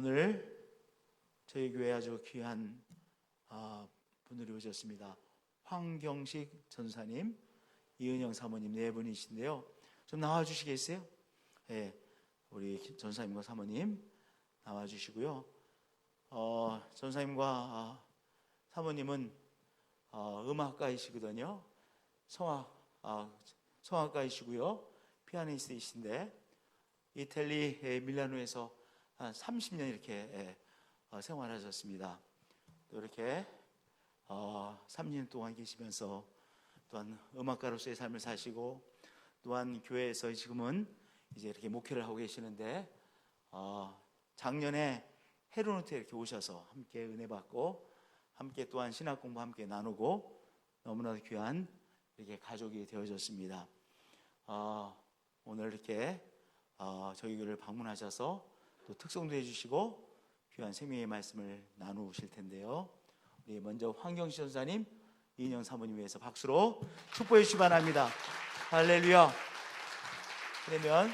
오늘 저희 교회 아주 귀한 분들이 오셨습니다. 황경식 전사님, 이은영 사모님 네 분이신데요. 좀 나와주시겠어요? 네, 우리 전사님과 사모님 나와주시고요. 전사님과 사모님은 음악가이시거든요. 성악가이시고요. 피아니스트이신데 이탈리 밀라노에서 한 30년 이렇게 생활하셨습니다. 또 이렇게 3년 동안 계시면서 또한 음악가로서의 삶을 사시고 또한 교회에서 지금은 이제 이렇게 목회를 하고 계시는데 작년에 헤르노트에 이렇게 오셔서 함께 은혜 받고 함께 또한 신학 공부 함께 나누고 너무나도 귀한 이렇게 가족이 되어졌습니다. 오늘 이렇게 저희 교회를 방문하셔서 또 특송도 해주시고 귀한 생명의 말씀을 나누실 텐데요. 우리 먼저 황경시 전사님, 이인영 사모님 위해서 박수로 축복해 주시기 바랍니다. 할렐루야. 그러면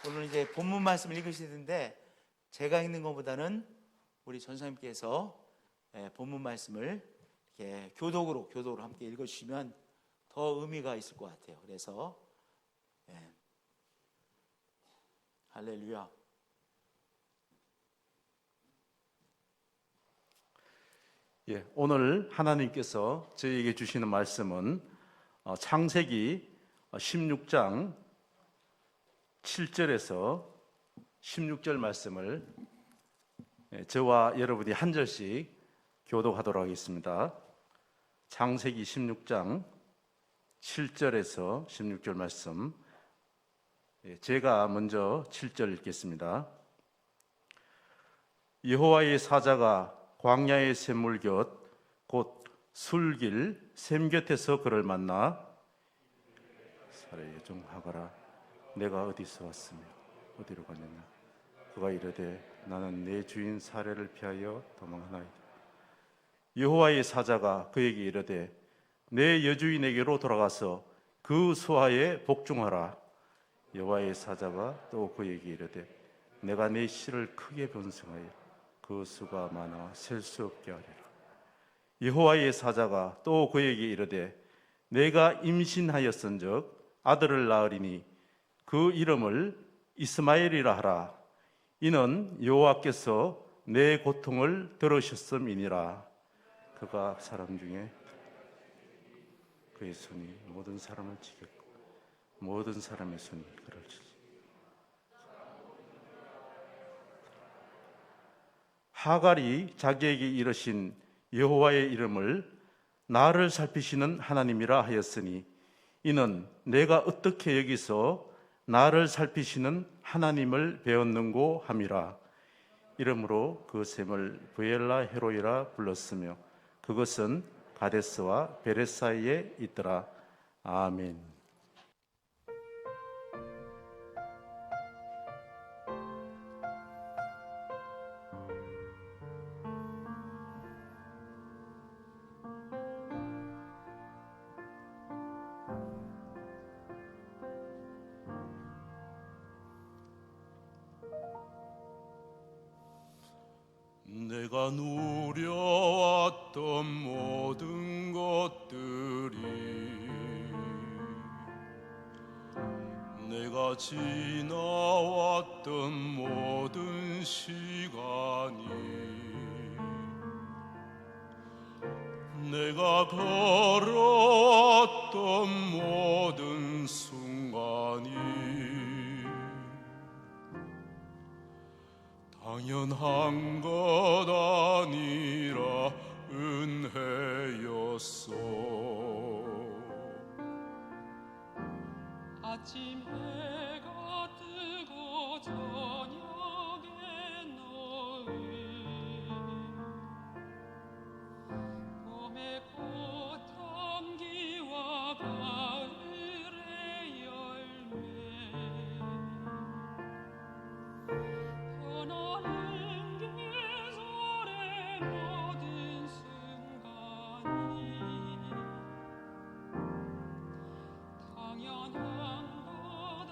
오늘 이제 본문 말씀을 읽으실 텐데 제가 읽는 것보다는 우리 전사님께서 본문 말씀을 이렇게 교독으로 함께 읽어주시면 더 의미가 있을 것 같아요. 그래서 할렐루야. 오늘 하나님께서 저희에게 주시는 말씀은 창세기 16장 7절에서 16절 말씀을 저와 여러분이 한 절씩 교독하도록 하겠습니다. 창세기 16장 7절에서 16절 말씀, 제가 먼저 7절 읽겠습니다. 여호와의 사자가 광야의 샘물 곧 술길 샘 곁에서 그를 만나 사례에 좀 하거라. 내가 어디서 왔으며 어디로 갔느냐. 그가 이르되 나는 내 주인 사례를 피하여 도망하나이다. 여호와의 사자가 그에게 이르되 내 여주인에게로 돌아가서 그 수하에 복종하라. 여호와의 사자가 또 그에게 이르되 내가 내 씨를 크게 번성하여 그 수가 많아 셀 수 없게 하리라. 여호와의 사자가 또 그에게 이르되 내가 임신하였은즉 아들을 낳으리니 그 이름을 이스마엘이라 하라. 이는 여호와께서 내 고통을 들으셨음이니라. 그가 사람 중에 그의 손이 모든 사람을 지켰고 모든 사람의 손이 그를 치지. 하갈이 자기에게 이르신 여호와의 이름을 나를 살피시는 하나님이라 하였으니 이는 내가 어떻게 여기서 나를 살피시는 하나님을 배웠는고 함이라. 이름으로 그 샘을 브엘라 헤로이라 불렀으며 그것은 가데스와 베레 사이에 있더라. 아멘. 내가 누려왔던 모든 것들이 내가 지나왔던 모든 시간이 내가 걸어왔던 모든 순간이 당연한 것 아니라 은혜였소. 아침 해가 뜨고 저녁에 너희 봄의 꽃향기와 가을의 열매 변하는 계절의 모든 순간이 당연한 것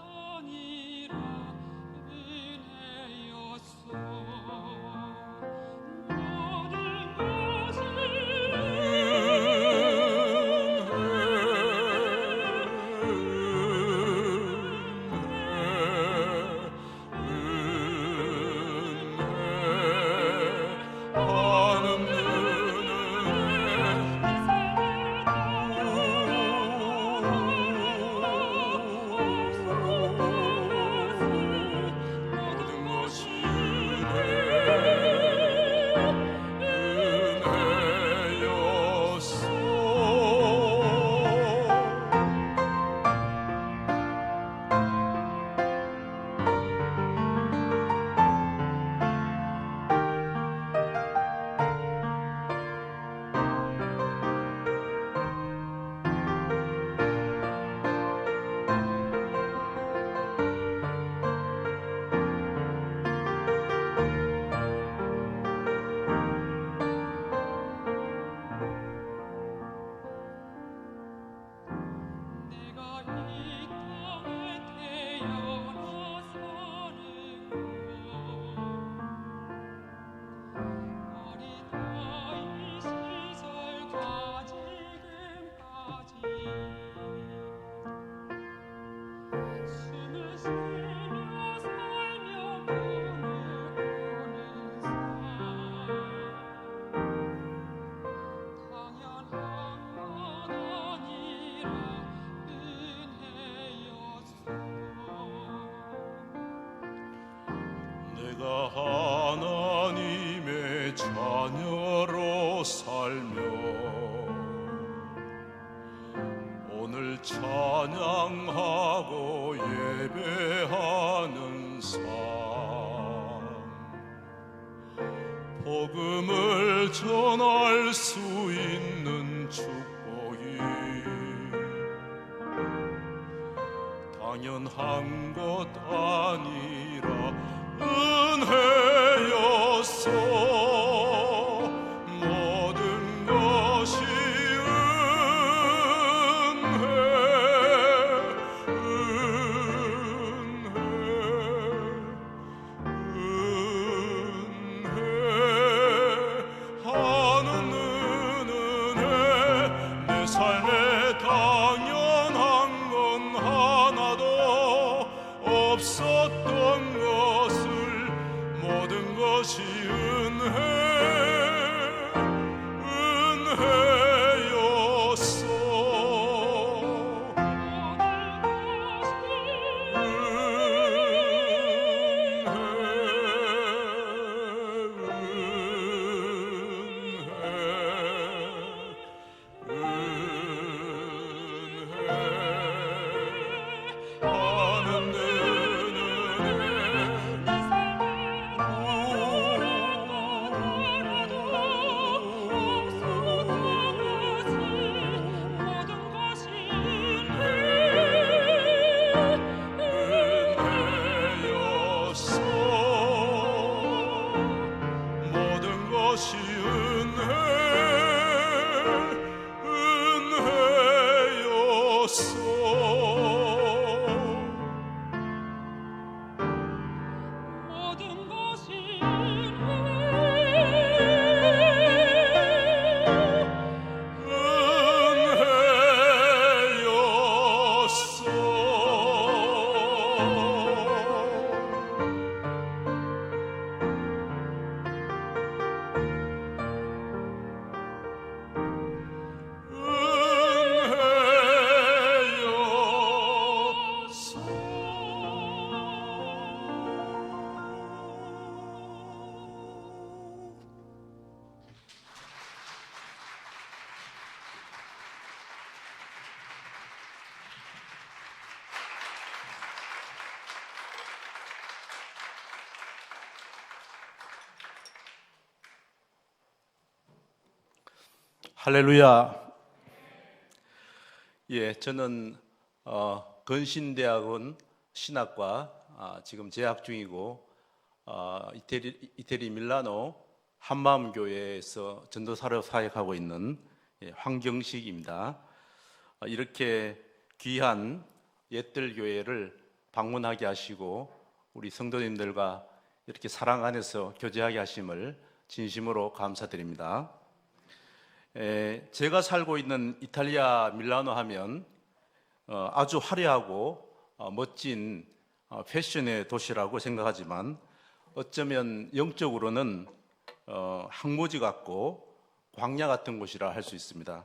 우리가 하나님의 자녀로 살며 오늘 찬양하고 예배하는 삶, 복음을 전할 수 있는 축복이 당연한 것 아니라 은혜였어. 모든 것이 은혜하는 은혜. 내 삶에 당연한 건 하나도 없었던 것을 모든 것이 할렐루야. 예, 저는 건신대학원 신학과 지금 재학 중이고 이태리 밀라노 한마음교회에서 전도사로 사역하고 있는 황경식입니다. 이렇게 귀한 옛들 교회를 방문하게 하시고 우리 성도님들과 이렇게 사랑 안에서 교제하게 하심을 진심으로 감사드립니다. 제가 살고 있는 이탈리아 밀라노 하면 아주 화려하고 멋진 패션의 도시라고 생각하지만 어쩌면 영적으로는 항모지 같고 광야 같은 곳이라 할 수 있습니다.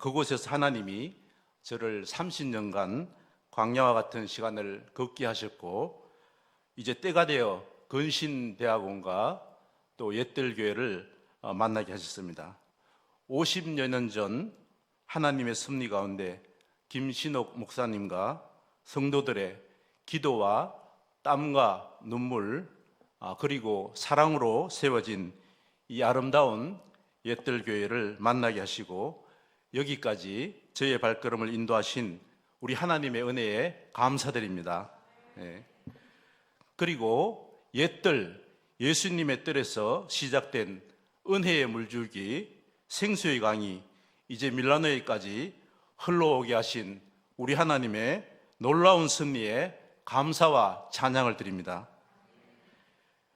그곳에서 하나님이 저를 30년간 광야와 같은 시간을 걷게 하셨고 이제 때가 되어 건신대학원과 또 옛들 교회를 만나게 하셨습니다. 50여 년 전 하나님의 섭리 가운데 김신옥 목사님과 성도들의 기도와 땀과 눈물 그리고 사랑으로 세워진 이 아름다운 옛들 교회를 만나게 하시고 여기까지 저의 발걸음을 인도하신 우리 하나님의 은혜에 감사드립니다. 그리고 옛들 예수님의 뜰에서 시작된 은혜의 물줄기 생수의 강이 이제 밀라노에까지 흘러오게 하신 우리 하나님의 놀라운 섭리에 감사와 찬양을 드립니다.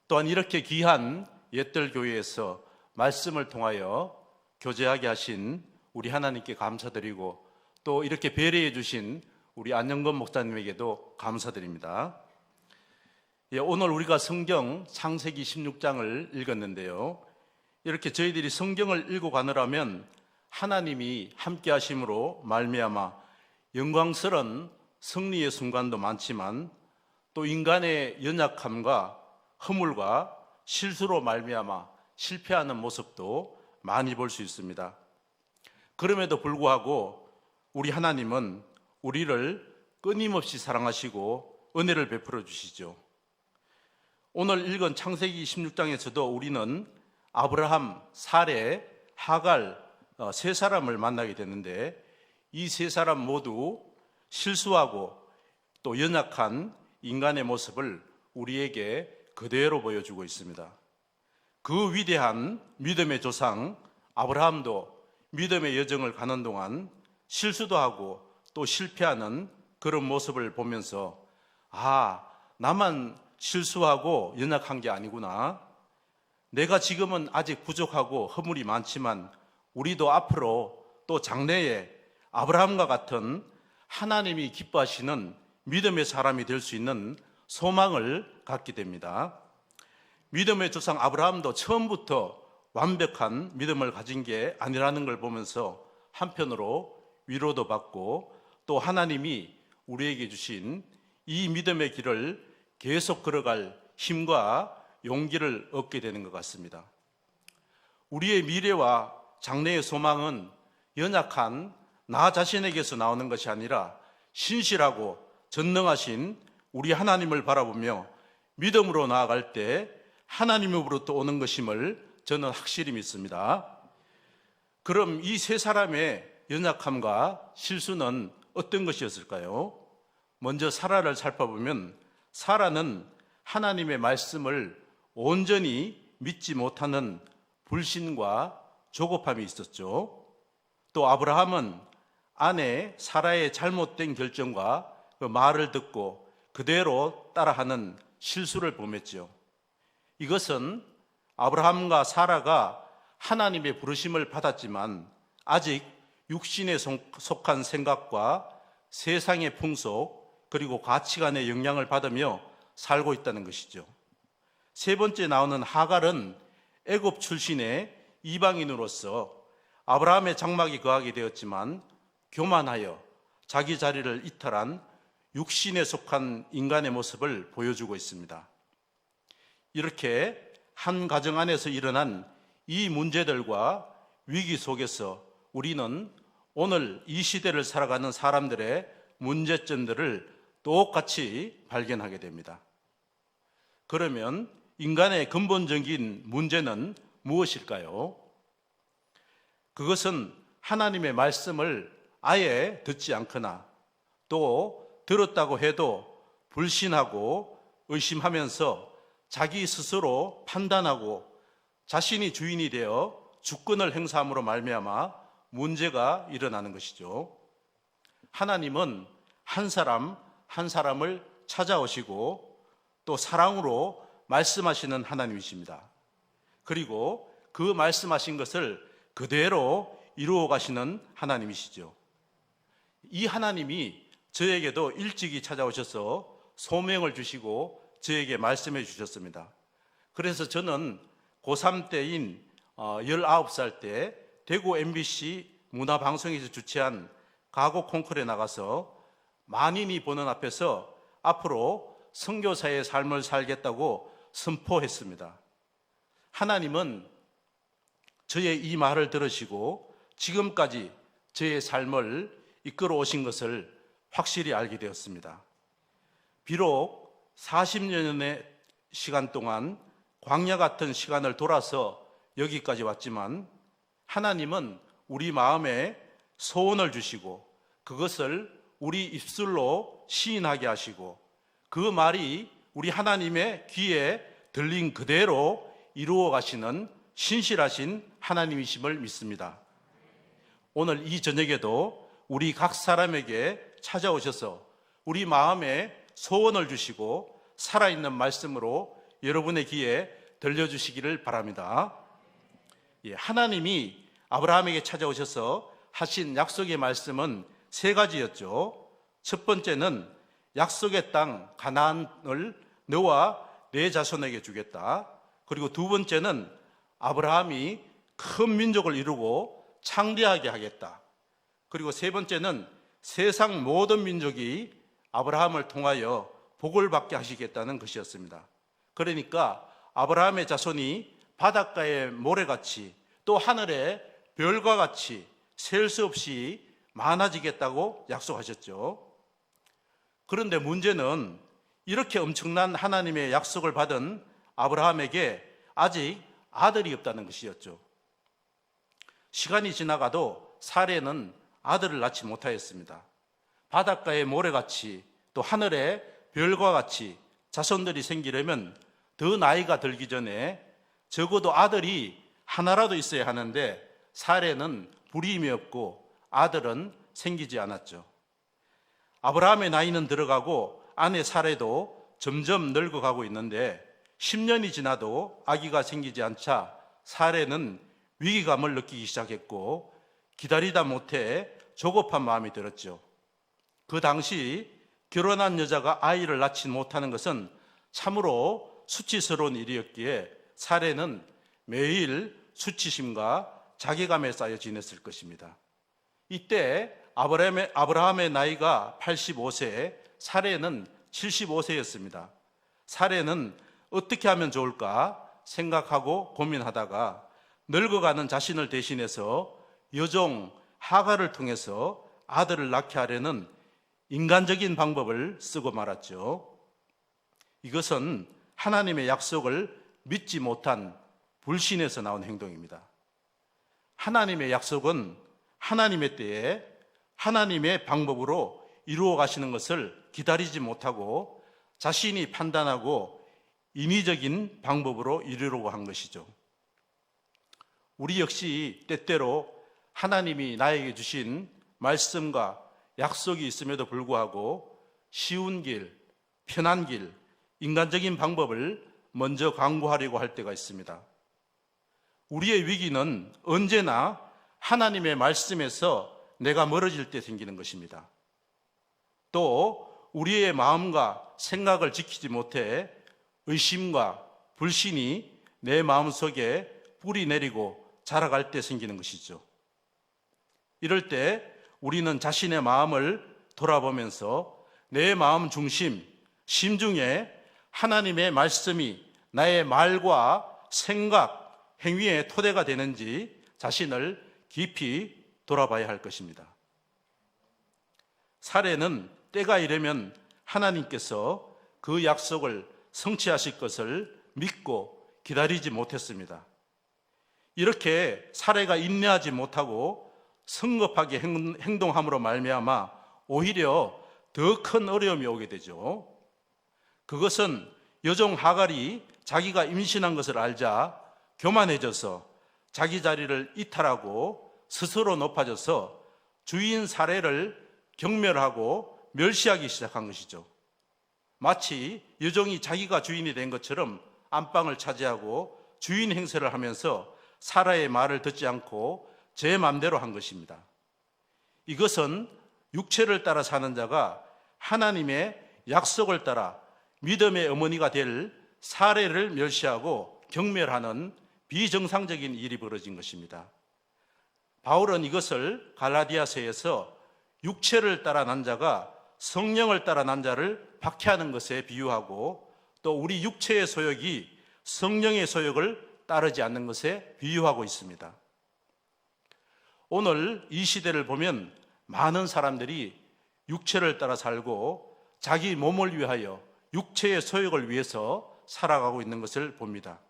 또한 이렇게 귀한 옛들 교회에서 말씀을 통하여 교제하게 하신 우리 하나님께 감사드리고 또 이렇게 배려해 주신 우리 안영건 목사님에게도 감사드립니다. 오늘 우리가 성경 창세기 16장을 읽었는데요. 이렇게 저희들이 성경을 읽어가느라면 하나님이 함께 하심으로 말미암아 영광스러운 승리의 순간도 많지만 또 인간의 연약함과 허물과 실수로 말미암아 실패하는 모습도 많이 볼 수 있습니다. 그럼에도 불구하고 우리 하나님은 우리를 끊임없이 사랑하시고 은혜를 베풀어 주시죠. 오늘 읽은 창세기 16장에서도 우리는 아브라함, 사레, 하갈 세 사람을 만나게 되는데, 이 세 사람 모두 실수하고 또 연약한 인간의 모습을 우리에게 그대로 보여주고 있습니다. 그 위대한 믿음의 조상 아브라함도 믿음의 여정을 가는 동안 실수도 하고 또 실패하는 그런 모습을 보면서, 나만 실수하고 연약한 게 아니구나. 내가 지금은 아직 부족하고 허물이 많지만 우리도 앞으로 또 장래에 아브라함과 같은 하나님이 기뻐하시는 믿음의 사람이 될 수 있는 소망을 갖게 됩니다. 믿음의 조상 아브라함도 처음부터 완벽한 믿음을 가진 게 아니라는 걸 보면서 한편으로 위로도 받고 또 하나님이 우리에게 주신 이 믿음의 길을 계속 걸어갈 힘과 용기를 얻게 되는 것 같습니다. 우리의 미래와 장래의 소망은 연약한 나 자신에게서 나오는 것이 아니라 신실하고 전능하신 우리 하나님을 바라보며 믿음으로 나아갈 때 하나님으로부터 오는 것임을 저는 확실히 믿습니다. 그럼 이 세 사람의 연약함과 실수는 어떤 것이었을까요? 먼저 사라를 살펴보면, 사라는 하나님의 말씀을 온전히 믿지 못하는 불신과 조급함이 있었죠. 또 아브라함은 아내 사라의 잘못된 결정과 그 말을 듣고 그대로 따라하는 실수를 범했죠. 이것은 아브라함과 사라가 하나님의 부르심을 받았지만 아직 육신에 속한 생각과 세상의 풍속 그리고 가치관의 영향을 받으며 살고 있다는 것이죠. 세 번째 나오는 하갈은 애굽 출신의 이방인으로서 아브라함의 장막이 거하게 되었지만 교만하여 자기 자리를 이탈한 육신에 속한 인간의 모습을 보여주고 있습니다. 이렇게 한 가정 안에서 일어난 이 문제들과 위기 속에서 우리는 오늘 이 시대를 살아가는 사람들의 문제점들을 똑같이 발견하게 됩니다. 그러면 인간의 근본적인 문제는 무엇일까요? 그것은 하나님의 말씀을 아예 듣지 않거나 또 들었다고 해도 불신하고 의심하면서 자기 스스로 판단하고 자신이 주인이 되어 주권을 행사함으로 말미암아 문제가 일어나는 것이죠. 하나님은 한 사람 한 사람을 찾아오시고 또 사랑으로 말씀하시는 하나님이십니다. 그리고 그 말씀하신 것을 그대로 이루어 가시는 하나님이시죠. 이 하나님이 저에게도 일찍이 찾아오셔서 소명을 주시고 저에게 말씀해 주셨습니다. 그래서 저는 고3 때인 19살 때 대구 MBC 문화방송에서 주최한 가곡 콩쿨에 나가서 만인이 보는 앞에서 앞으로 선교사의 삶을 살겠다고 선포했습니다. 하나님은 저의 이 말을 들으시고 지금까지 저의 삶을 이끌어 오신 것을 확실히 알게 되었습니다. 비록 40년의 시간 동안 광야 같은 시간을 돌아서 여기까지 왔지만 하나님은 우리 마음에 소원을 주시고 그것을 우리 입술로 시인하게 하시고 그 말이 우리 하나님의 귀에 들린 그대로 이루어 가시는 신실하신 하나님이심을 믿습니다. 오늘 이 저녁에도 우리 각 사람에게 찾아오셔서 우리 마음에 소원을 주시고 살아있는 말씀으로 여러분의 귀에 들려주시기를 바랍니다. 하나님이 아브라함에게 찾아오셔서 하신 약속의 말씀은 세 가지였죠. 첫 번째는 약속의 땅 가나안을 너와 내 자손에게 주겠다. 그리고 두 번째는 아브라함이 큰 민족을 이루고 창대하게 하겠다. 그리고 세 번째는 세상 모든 민족이 아브라함을 통하여 복을 받게 하시겠다는 것이었습니다. 그러니까 아브라함의 자손이 바닷가의 모래같이 또 하늘의 별과 같이 셀 수 없이 많아지겠다고 약속하셨죠. 그런데 문제는 이렇게 엄청난 하나님의 약속을 받은 아브라함에게 아직 아들이 없다는 것이었죠. 시간이 지나가도 사레는 아들을 낳지 못하였습니다. 바닷가의 모래같이 또 하늘의 별과 같이 자손들이 생기려면 더 나이가 들기 전에 적어도 아들이 하나라도 있어야 하는데 사레는 불임이 없고 아들은 생기지 않았죠. 아브라함의 나이는 들어가고 아내 사레도 점점 늙어가고 있는데 10년이 지나도 아기가 생기지 않자 사레는 위기감을 느끼기 시작했고 기다리다 못해 조급한 마음이 들었죠. 그 당시 결혼한 여자가 아이를 낳지 못하는 것은 참으로 수치스러운 일이었기에 사레는 매일 수치심과 자괴감에 쌓여 지냈을 것입니다. 이때 아브라함의 나이가 85세, 사레는 75세였습니다. 사레는 어떻게 하면 좋을까 생각하고 고민하다가 늙어가는 자신을 대신해서 여종 하갈을 통해서 아들을 낳게 하려는 인간적인 방법을 쓰고 말았죠. 이것은 하나님의 약속을 믿지 못한 불신에서 나온 행동입니다. 하나님의 약속은 하나님의 때에 하나님의 방법으로 이루어 가시는 것을 기다리지 못하고 자신이 판단하고 인위적인 방법으로 이루려고 한 것이죠. 우리 역시 때때로 하나님이 나에게 주신 말씀과 약속이 있음에도 불구하고 쉬운 길, 편한 길, 인간적인 방법을 먼저 강구하려고 할 때가 있습니다. 우리의 위기는 언제나 하나님의 말씀에서 내가 멀어질 때 생기는 것입니다. 또 우리의 마음과 생각을 지키지 못해 의심과 불신이 내 마음속에 뿌리 내리고 자라갈 때 생기는 것이죠. 이럴 때 우리는 자신의 마음을 돌아보면서 내 마음 중심, 심중에 하나님의 말씀이 나의 말과 생각, 행위의 토대가 되는지 자신을 깊이 돌아봐야 할 것입니다. 사레는 때가 이르면 하나님께서 그 약속을 성취하실 것을 믿고 기다리지 못했습니다. 이렇게 사레가 인내하지 못하고 성급하게 행동함으로 말미암아 오히려 더 큰 어려움이 오게 되죠. 그것은 여종 하갈이 자기가 임신한 것을 알자 교만해져서 자기 자리를 이탈하고 스스로 높아져서 주인 사레를 경멸하고 멸시하기 시작한 것이죠. 마치 여종이 자기가 주인이 된 것처럼 안방을 차지하고 주인 행세를 하면서 사라의 말을 듣지 않고 제 맘대로 한 것입니다. 이것은 육체를 따라 사는 자가 하나님의 약속을 따라 믿음의 어머니가 될 사레를 멸시하고 경멸하는 비정상적인 일이 벌어진 것입니다. 바울은 이것을 갈라디아서에서 육체를 따라 난 자가 성령을 따라 난 자를 박해하는 것에 비유하고 또 우리 육체의 소욕이 성령의 소욕을 따르지 않는 것에 비유하고 있습니다. 오늘 이 시대를 보면 많은 사람들이 육체를 따라 살고 자기 몸을 위하여 육체의 소욕을 위해서 살아가고 있는 것을 봅니다.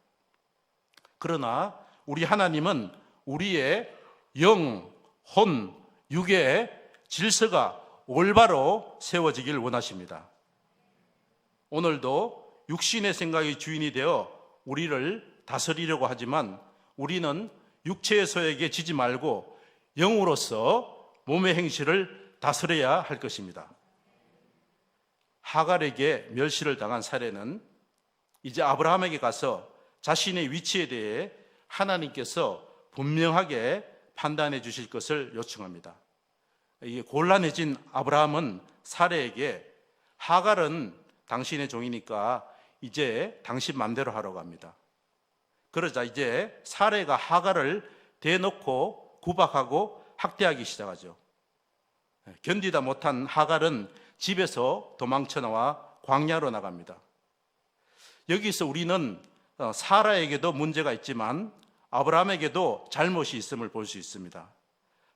그러나 우리 하나님은 우리의 영, 혼, 육의 질서가 올바로 세워지길 원하십니다. 오늘도 육신의 생각이 주인이 되어 우리를 다스리려고 하지만 우리는 육체의 소욕에 지지 말고 영으로서 몸의 행실을 다스려야 할 것입니다. 하갈에게 멸시를 당한 사레는 이제 아브라함에게 가서 자신의 위치에 대해 하나님께서 분명하게 판단해 주실 것을 요청합니다. 이게 곤란해진 아브라함은 사레에게 하갈은 당신의 종이니까 이제 당신 맘대로 하라고 합니다. 그러자 이제 사레가 하갈을 대놓고 구박하고 학대하기 시작하죠. 견디다 못한 하갈은 집에서 도망쳐 나와 광야로 나갑니다. 여기서 우리는 사라에게도 문제가 있지만 아브라함에게도 잘못이 있음을 볼 수 있습니다.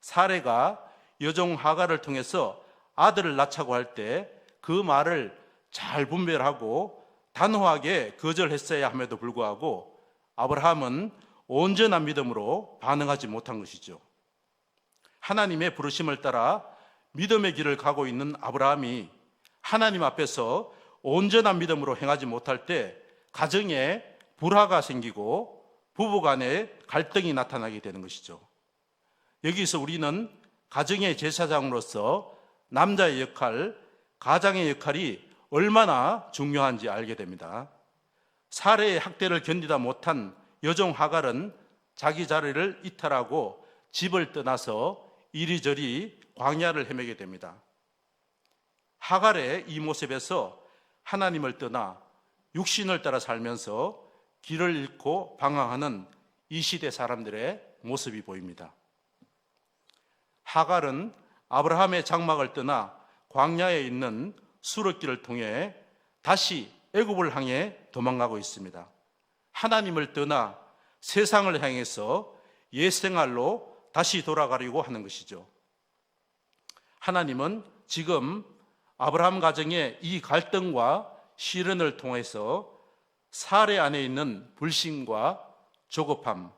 사라가 여종 하갈을 통해서 아들을 낳자고 할 때 그 말을 잘 분별하고 단호하게 거절했어야 함에도 불구하고 아브라함은 온전한 믿음으로 반응하지 못한 것이죠. 하나님의 부르심을 따라 믿음의 길을 가고 있는 아브라함이 하나님 앞에서 온전한 믿음으로 행하지 못할 때 가정에 불화가 생기고 부부간에 갈등이 나타나게 되는 것이죠. 여기서 우리는 가정의 제사장으로서 남자의 역할, 가장의 역할이 얼마나 중요한지 알게 됩니다. 사례의 학대를 견디다 못한 여종 하갈은 자기 자리를 이탈하고 집을 떠나서 이리저리 광야를 헤매게 됩니다. 하갈의 이 모습에서 하나님을 떠나 육신을 따라 살면서 길을 잃고 방황하는 이 시대 사람들의 모습이 보입니다. 하갈은 아브라함의 장막을 떠나 광야에 있는 수르길을 통해 다시 애굽을 향해 도망가고 있습니다. 하나님을 떠나 세상을 향해서 옛생활로 다시 돌아가려고 하는 것이죠. 하나님은 지금 아브라함 가정의 이 갈등과 시련을 통해서 사례 안에 있는 불신과 조급함,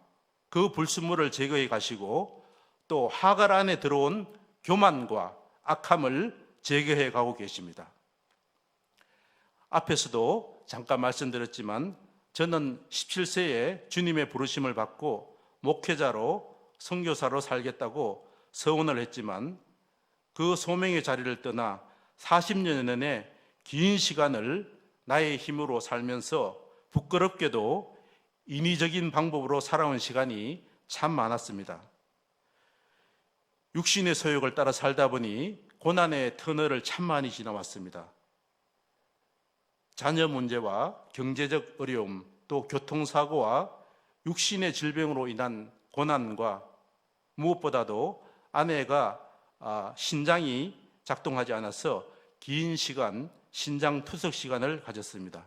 그 불순물을 제거해 가시고 또 하갈 안에 들어온 교만과 악함을 제거해 가고 계십니다. 앞에서도 잠깐 말씀드렸지만 저는 17세에 주님의 부르심을 받고 목회자로 선교사로 살겠다고 서원을 했지만 그 소명의 자리를 떠나 40년 내내 긴 시간을 나의 힘으로 살면서 부끄럽게도 인위적인 방법으로 살아온 시간이 참 많았습니다. 육신의 소욕을 따라 살다 보니 고난의 터널을 참 많이 지나왔습니다. 자녀 문제와 경제적 어려움, 또 교통사고와 육신의 질병으로 인한 고난과 무엇보다도 아내가 신장이 작동하지 않아서 긴 시간 신장 투석 시간을 가졌습니다.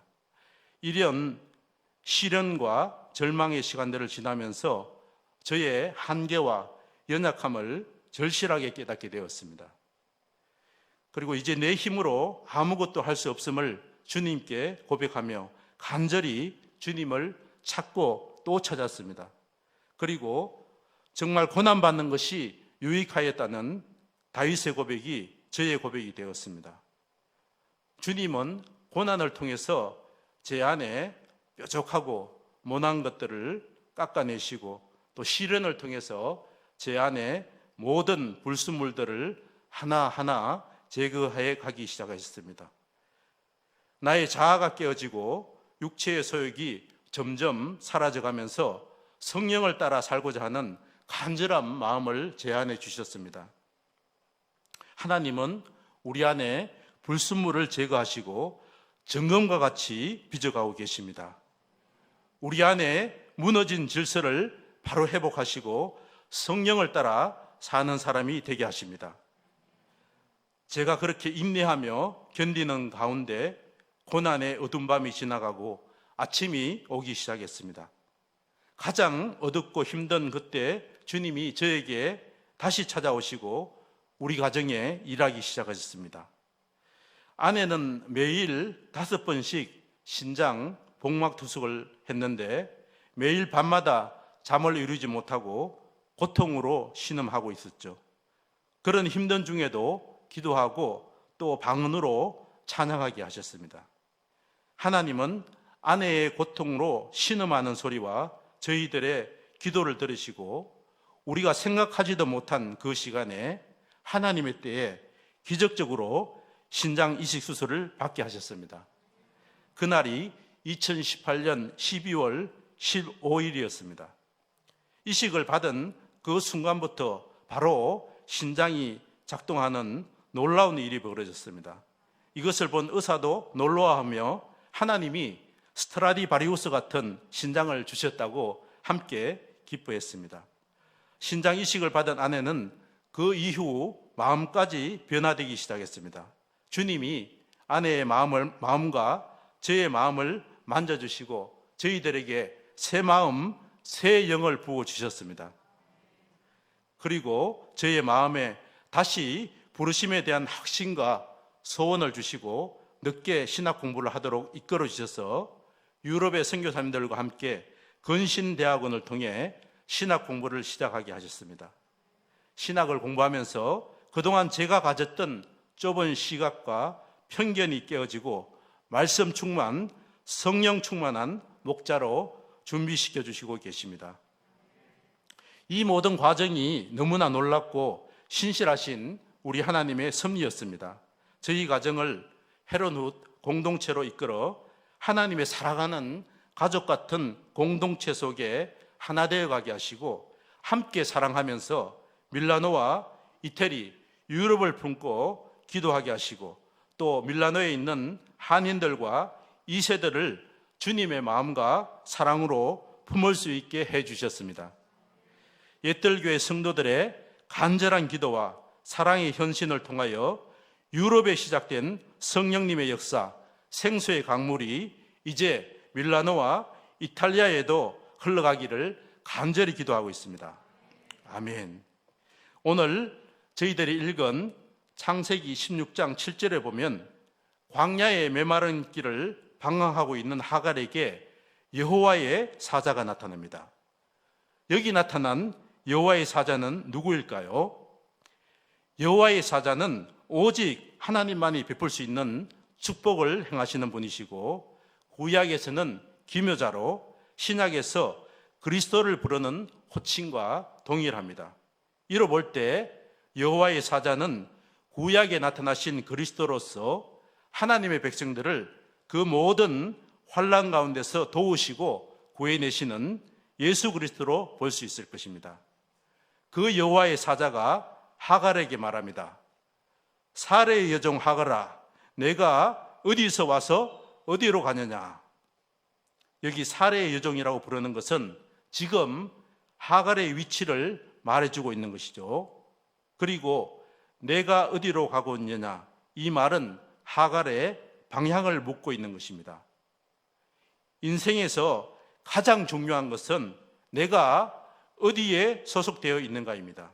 이런 시련과 절망의 시간들을 지나면서 저의 한계와 연약함을 절실하게 깨닫게 되었습니다. 그리고 이제 내 힘으로 아무것도 할 수 없음을 주님께 고백하며 간절히 주님을 찾고 또 찾았습니다. 그리고 정말 고난받는 것이 유익하였다는 다윗의 고백이 저의 고백이 되었습니다. 주님은 고난을 통해서 제 안에 뾰족하고 모난 것들을 깎아내시고 또 시련을 통해서 제 안에 모든 불순물들을 하나하나 제거해 가기 시작하셨습니다. 나의 자아가 깨어지고 육체의 소욕이 점점 사라져가면서 성령을 따라 살고자 하는 간절한 마음을 제 안에 주셨습니다. 하나님은 우리 안에 불순물을 제거하시고 정금과 같이 빚어가고 계십니다. 우리 안에 무너진 질서를 바로 회복하시고 성령을 따라 사는 사람이 되게 하십니다. 제가 그렇게 인내하며 견디는 가운데 고난의 어두운 밤이 지나가고 아침이 오기 시작했습니다. 가장 어둡고 힘든 그때 주님이 저에게 다시 찾아오시고 우리 가정에 일하기 시작하셨습니다. 아내는 매일 5번씩 신장 복막 투석을 했는데 매일 밤마다 잠을 이루지 못하고 고통으로 신음하고 있었죠. 그런 힘든 중에도 기도하고 또 방언으로 찬양하게 하셨습니다. 하나님은 아내의 고통으로 신음하는 소리와 저희들의 기도를 들으시고 우리가 생각하지도 못한 그 시간에 하나님의 때에 기적적으로 신장 이식 수술을 받게 하셨습니다. 그날이 2018년 12월 15일이었습니다. 이식을 받은 그 순간부터 바로 신장이 작동하는 놀라운 일이 벌어졌습니다. 이것을 본 의사도 놀라워하며 하나님이 스트라디바리우스 같은 신장을 주셨다고 함께 기뻐했습니다. 신장 이식을 받은 아내는 그 이후 마음까지 변화되기 시작했습니다. 주님이 아내의 마음과 저의 마음을 만져주시고 저희들에게 새 마음, 새 영을 부어주셨습니다. 그리고 저희의 마음에 다시 부르심에 대한 확신과 소원을 주시고 늦게 신학 공부를 하도록 이끌어 주셔서 유럽의 선교사님들과 함께 근신대학원을 통해 신학 공부를 시작하게 하셨습니다. 신학을 공부하면서 그동안 제가 가졌던 좁은 시각과 편견이 깨어지고 말씀 충만, 성령 충만한 목자로 준비시켜 주시고 계십니다. 이 모든 과정이 너무나 놀랍고 신실하신 우리 하나님의 섭리였습니다. 저희 가정을 헤론훗 공동체로 이끌어 하나님의 사랑하는 가족 같은 공동체 속에 하나 되어 가게 하시고 함께 사랑하면서 밀라노와 이태리, 유럽을 품고 기도하게 하시고 또 밀라노에 있는 한인들과 2세들을 주님의 마음과 사랑으로 품을 수 있게 해주셨습니다. 옛들교회 성도들의 간절한 기도와 사랑의 헌신을 통하여 유럽에 시작된 성령님의 역사, 생수의 강물이 이제 밀라노와 이탈리아에도 흘러가기를 간절히 기도하고 있습니다. 아멘. 오늘 저희들이 읽은 창세기 16장 7절에 보면 광야의 메마른 길을 방황하고 있는 하갈에게 여호와의 사자가 나타납니다. 여기 나타난 여호와의 사자는 누구일까요? 여호와의 사자는 오직 하나님만이 베풀 수 있는 축복을 행하시는 분이시고 구약에서는 기묘자로 신약에서 그리스도를 부르는 호칭과 동일합니다. 이로 볼 때 여호와의 사자는 구약에 나타나신 그리스도로서 하나님의 백성들을 그 모든 환난 가운데서 도우시고 구해내시는 예수 그리스도로 볼 수 있을 것입니다. 그 여호와의 사자가 하갈에게 말합니다. 사레의 여종 하갈아, 내가 어디서 와서 어디로 가느냐? 여기 사레의 여종이라고 부르는 것은 지금 하갈의 위치를 말해주고 있는 것이죠. 그리고 내가 어디로 가고 있느냐? 이 말은 하갈의 방향을 묻고 있는 것입니다. 인생에서 가장 중요한 것은 내가 어디에 소속되어 있는가입니다.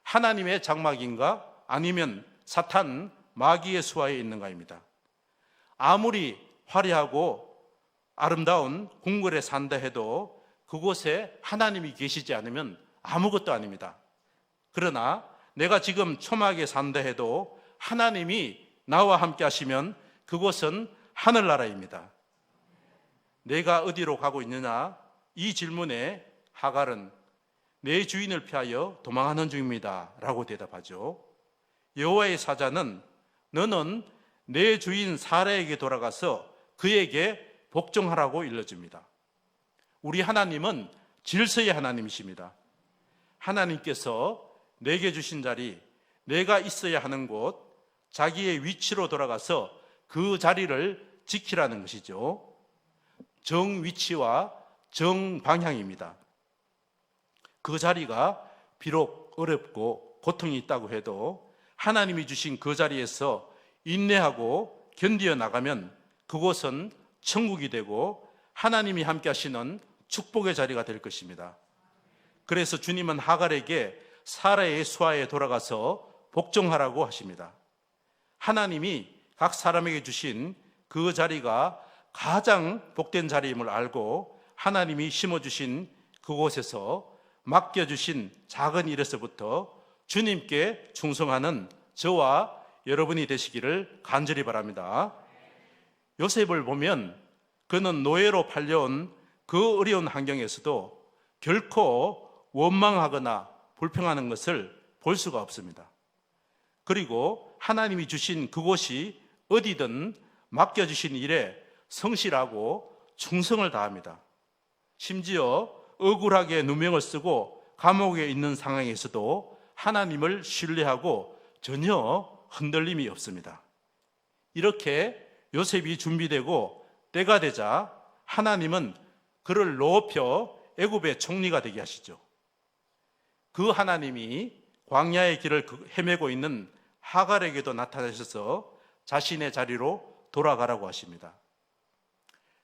하나님의 장막인가 아니면 사탄 마귀의 수하에 있는가입니다. 아무리 화려하고 아름다운 궁궐에 산다 해도 그곳에 하나님이 계시지 않으면 아무것도 아닙니다. 그러나 내가 지금 초막에 산다 해도 하나님이 나와 함께 하시면 그곳은 하늘나라입니다. 내가 어디로 가고 있느냐? 이 질문에 하갈은 내 주인을 피하여 도망하는 중입니다 라고 대답하죠. 여호와의 사자는 너는 내 주인 사라에게 돌아가서 그에게 복종하라고 일러줍니다. 우리 하나님은 질서의 하나님이십니다. 하나님께서 내게 주신 자리, 내가 있어야 하는 곳, 자기의 위치로 돌아가서 그 자리를 지키라는 것이죠. 정위치와 정방향입니다. 그 자리가 비록 어렵고 고통이 있다고 해도 하나님이 주신 그 자리에서 인내하고 견디어 나가면 그곳은 천국이 되고 하나님이 함께 하시는 축복의 자리가 될 것입니다. 그래서 주님은 하갈에게 사라의 수하에 돌아가서 복종하라고 하십니다. 하나님이 각 사람에게 주신 그 자리가 가장 복된 자리임을 알고 하나님이 심어주신 그곳에서 맡겨주신 작은 일에서부터 주님께 충성하는 저와 여러분이 되시기를 간절히 바랍니다. 요셉을 보면 그는 노예로 팔려온 그 어려운 환경에서도 결코 원망하거나 불평하는 것을 볼 수가 없습니다. 그리고 하나님이 주신 그곳이 어디든 맡겨주신 일에 성실하고 충성을 다합니다. 심지어 억울하게 누명을 쓰고 감옥에 있는 상황에서도 하나님을 신뢰하고 전혀 흔들림이 없습니다. 이렇게 요셉이 준비되고 때가 되자 하나님은 그를 높여 애굽의 총리가 되게 하시죠. 그 하나님이 광야의 길을 헤매고 있는 하갈에게도 나타나셔서 자신의 자리로 돌아가라고 하십니다.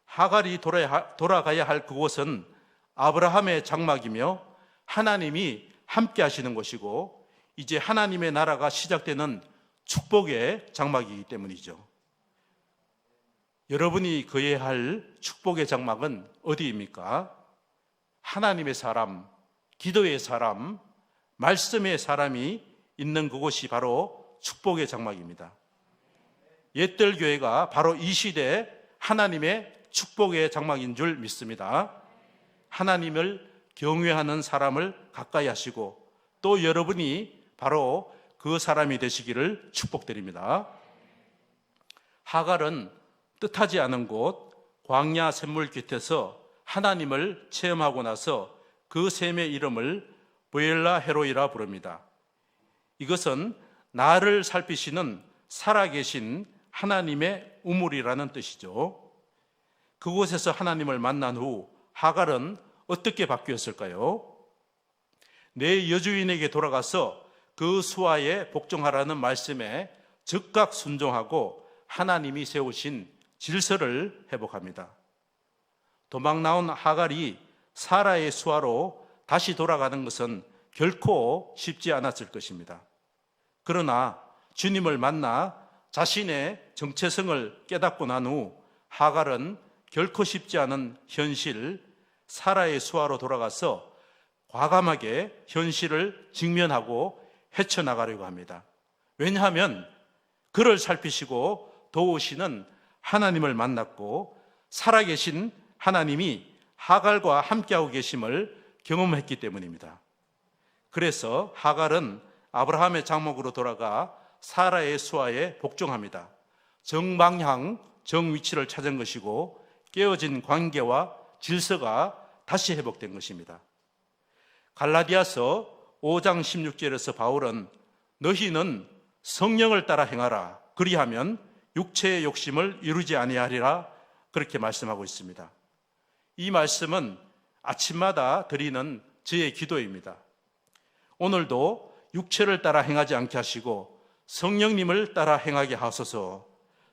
하갈이 돌아가야 할 그곳은 아브라함의 장막이며 하나님이 함께 하시는 곳이고 이제 하나님의 나라가 시작되는 축복의 장막이기 때문이죠. 여러분이 거해야 할 축복의 장막은 어디입니까? 하나님의 사람, 기도의 사람, 말씀의 사람이 있는 그곳이 바로 축복의 장막입니다. 옛들 교회가 바로 이 시대 하나님의 축복의 장막인 줄 믿습니다. 하나님을 경외하는 사람을 가까이 하시고 또 여러분이 바로 그 사람이 되시기를 축복드립니다. 하갈은 뜻하지 않은 곳 광야 샘물 곁에서 하나님을 체험하고 나서 그 샘의 이름을 브엘라 헤로이라 부릅니다. 이것은 나를 살피시는 살아계신 하나님의 우물이라는 뜻이죠. 그곳에서 하나님을 만난 후 하갈은 어떻게 바뀌었을까요? 내 여주인에게 돌아가서 그 수하에 복종하라는 말씀에 즉각 순종하고 하나님이 세우신 질서를 회복합니다. 도망 나온 하갈이 사라의 수하로 다시 돌아가는 것은 결코 쉽지 않았을 것입니다. 그러나 주님을 만나 자신의 정체성을 깨닫고 난 후 하갈은 결코 쉽지 않은 현실, 사라의 수하로 돌아가서 과감하게 현실을 직면하고 헤쳐나가려고 합니다. 왜냐하면 그를 살피시고 도우시는 하나님을 만났고 살아계신 하나님이 하갈과 함께하고 계심을 경험했기 때문입니다. 그래서 하갈은 아브라함의 장막으로 돌아가 사라의 수하에 복종합니다. 정방향, 정위치를 찾은 것이고 깨어진 관계와 질서가 다시 회복된 것입니다. 갈라디아서 5장 16절에서 바울은 너희는 성령을 따라 행하라 그리하면 육체의 욕심을 이루지 아니하리라 그렇게 말씀하고 있습니다. 이 말씀은 아침마다 드리는 저의 기도입니다. 오늘도 육체를 따라 행하지 않게 하시고 성령님을 따라 행하게 하소서.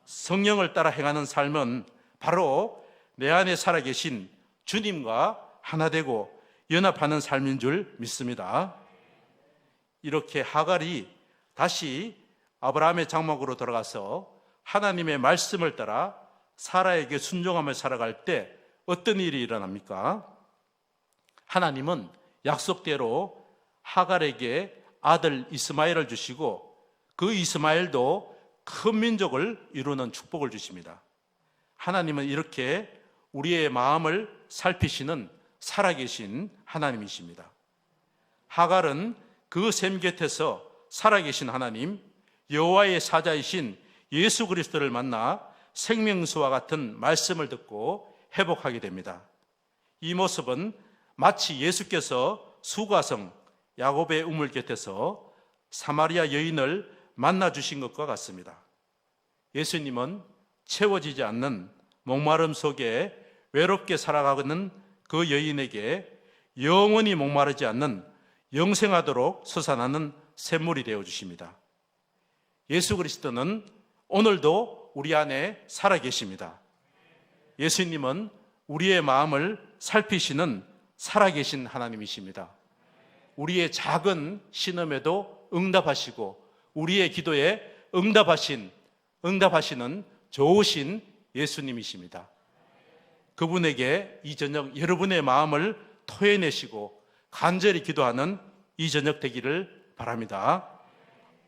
성령을 따라 행하는 삶은 바로 내 안에 살아계신 주님과 하나 되고 연합하는 삶인 줄 믿습니다. 이렇게 하갈이 다시 아브라함의 장막으로 돌아가서 하나님의 말씀을 따라 사라에게 순종하며 살아갈 때 어떤 일이 일어납니까? 하나님은 약속대로 하갈에게 아들 이스마엘을 주시고 그 이스마엘도 큰 민족을 이루는 축복을 주십니다. 하나님은 이렇게 우리의 마음을 살피시는 살아계신 하나님이십니다. 하갈은 그 샘 곁에서 살아계신 하나님, 여호와의 사자이신 예수 그리스도를 만나 생명수와 같은 말씀을 듣고 회복하게 됩니다. 이 모습은 마치 예수께서 수가성 야곱의 우물 곁에서 사마리아 여인을 만나 주신 것과 같습니다. 예수님은 채워지지 않는 목마름 속에 외롭게 살아가는 그 여인에게 영원히 목마르지 않는 영생하도록 솟아나는 샘물이 되어 주십니다. 예수 그리스도는 오늘도 우리 안에 살아계십니다. 예수님은 우리의 마음을 살피시는 살아계신 하나님이십니다. 우리의 작은 신음에도 응답하시고 우리의 기도에 응답하시는 좋으신 예수님이십니다. 그분에게 이 저녁 여러분의 마음을 토해내시고 간절히 기도하는 이 저녁 되기를 바랍니다.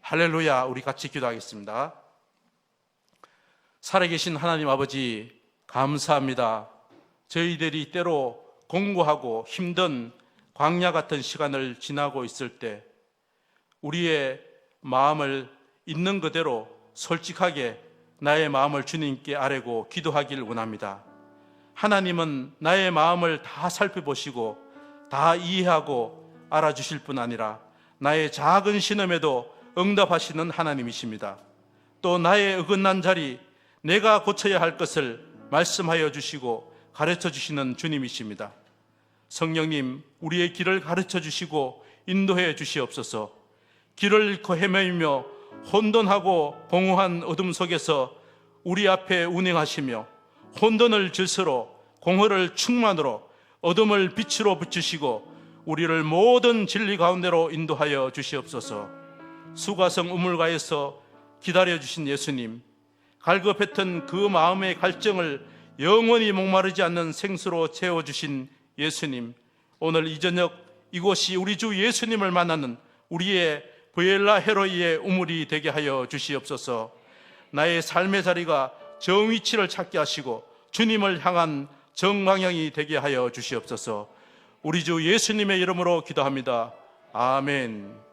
할렐루야. 우리 같이 기도하겠습니다. 살아계신 하나님 아버지 감사합니다. 저희들이 때로 공고하고 힘든 광야 같은 시간을 지나고 있을 때 우리의 마음을 있는 그대로 솔직하게 나의 마음을 주님께 아뢰고 기도하길 원합니다. 하나님은 나의 마음을 다 살펴보시고 다 이해하고 알아주실 뿐 아니라 나의 작은 신음에도 응답하시는 하나님이십니다. 또 나의 어긋난 자리, 내가 고쳐야 할 것을 말씀하여 주시고 가르쳐 주시는 주님이십니다. 성령님, 우리의 길을 가르쳐 주시고 인도해 주시옵소서. 길을 잃고 헤매이며 혼돈하고 공허한 어둠 속에서 우리 앞에 운행하시며 혼돈을 질서로, 공허를 충만으로, 어둠을 빛으로 비추시고 우리를 모든 진리 가운데로 인도하여 주시옵소서. 수가성 우물가에서 기다려주신 예수님, 갈급했던 그 마음의 갈증을 영원히 목마르지 않는 생수로 채워주신 예수님, 오늘 이 저녁 이곳이 우리 주 예수님을 만나는 우리의 브엘라 헤로이의 우물이 되게 하여 주시옵소서. 나의 삶의 자리가 정위치를 찾게 하시고 주님을 향한 정방향이 되게 하여 주시옵소서. 우리 주 예수님의 이름으로 기도합니다. 아멘.